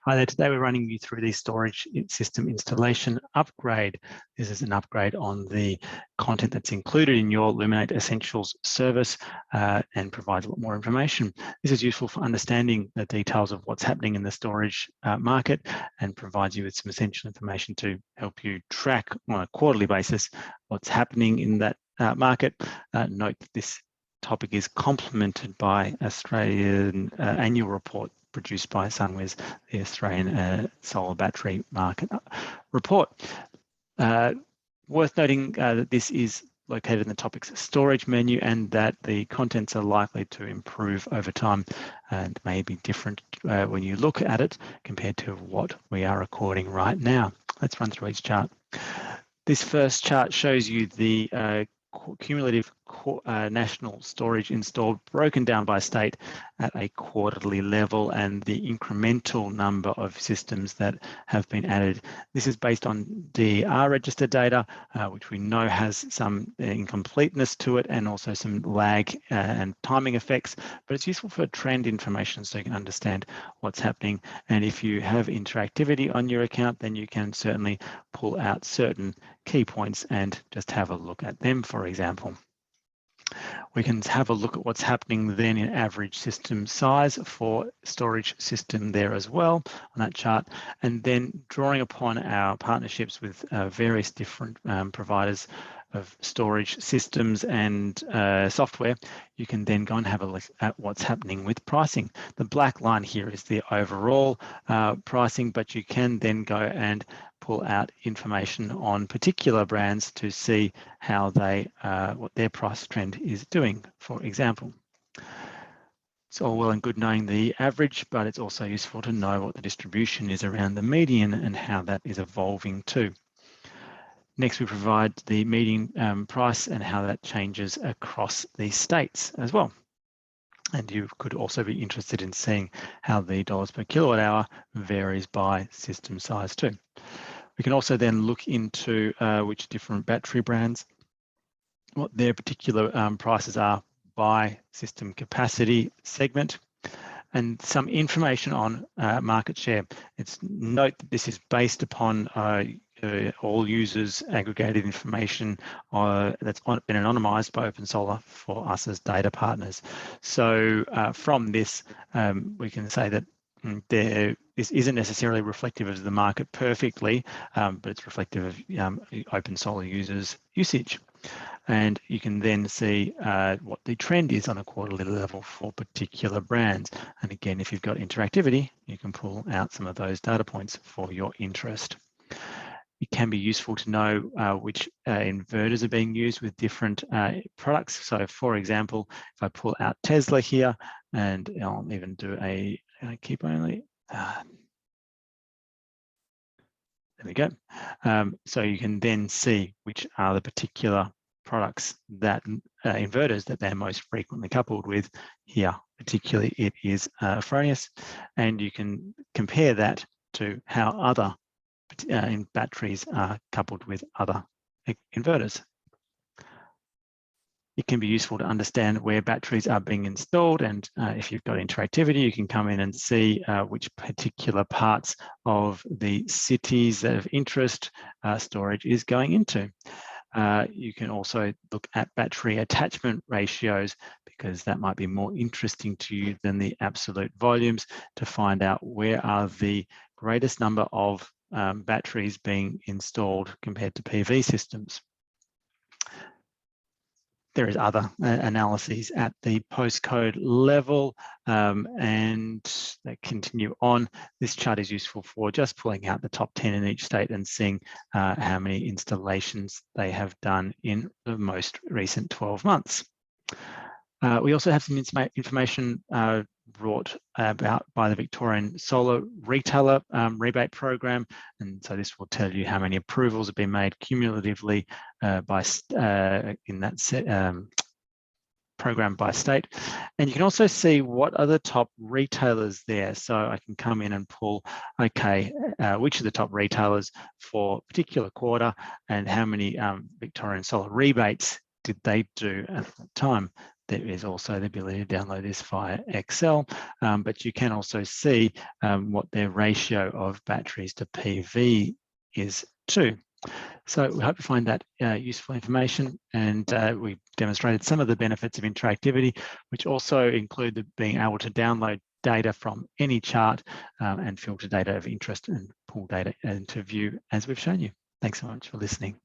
Hi there, today we're running you through the storage system installation upgrade. This is an upgrade on the content that's included in your Luminate Essentials service and provides a lot more information. This is useful for understanding the details of what's happening in the storage market and provides you with some essential information to help you track on a quarterly basis what's happening in that market. Note that this topic is complemented by Australian annual report produced by Sunwiz, the Australian solar battery market report. Worth noting that this is located in the topics storage menu and that the contents are likely to improve over time and may be different when you look at it compared to what we are recording right now. Let's run through each chart. This first chart shows you the cumulative national storage installed broken down by state at a quarterly level and the incremental number of systems that have been added. This is based on DER register data, which we know has some incompleteness to it and also some lag and timing effects, but it's useful for trend information so you can understand what's happening. And if you have interactivity on your account, then you can certainly pull out certain key points and just have a look at them, for example. We can have a look at what's happening then in average system size for storage system there as well on that chart. And then drawing upon our partnerships with various different providers of storage systems and software, you can then go and have a look at what's happening with pricing. The black line here is the overall pricing, but you can then go and pull out information on particular brands to see how they, what their price trend is doing, for example. It's all well and good knowing the average, but it's also useful to know what the distribution is around the median and how that is evolving too. Next, we provide the median price and how that changes across the states as well. And you could also be interested in seeing how the dollars per kilowatt hour varies by system size too. We can also then look into which different battery brands, what their particular prices are by system capacity segment, and some information on market share. It's note that this is based upon all users' aggregated information that's been anonymized by OpenSolar for us as data partners. So from this, we can say that this isn't necessarily reflective of the market perfectly, but it's reflective of OpenSolar users' usage. And you can then see what the trend is on a quarterly level for particular brands. And again, if you've got interactivity, you can pull out some of those data points for your interest. It can be useful to know which inverters are being used with different products. So for example, if I pull out Tesla here, and I'll even do a keep only, there we go. So you can then see which are the particular products that inverters that they're most frequently coupled with. Here, particularly it is Fronius, and you can compare that to how other batteries are coupled with other inverters. It can be useful to understand where batteries are being installed, and if you've got interactivity, you can come in and see which particular parts of the cities of interest storage is going into. You can also look at battery attachment ratios because that might be more interesting to you than the absolute volumes to find out where are the greatest number of batteries being installed compared to PV systems. There is other analyses at the postcode level and that continue on. This chart is useful for just pulling out the top 10 in each state and seeing how many installations they have done in the most recent 12 months. We also have some information brought about by the Victorian Solar Retailer Rebate Program, and so this will tell you how many approvals have been made cumulatively in that program by state. And you can also see what are the top retailers there. So I can come in and pull, okay, which are the top retailers for a particular quarter and how many Victorian Solar rebates did they do at the time. there is also the ability to download this via Excel, but you can also see what their ratio of batteries to PV is too. So we hope you find that useful information, and we've demonstrated some of the benefits of interactivity, which also include being able to download data from any chart and filter data of interest and pull data into view as we've shown you. Thanks so much for listening.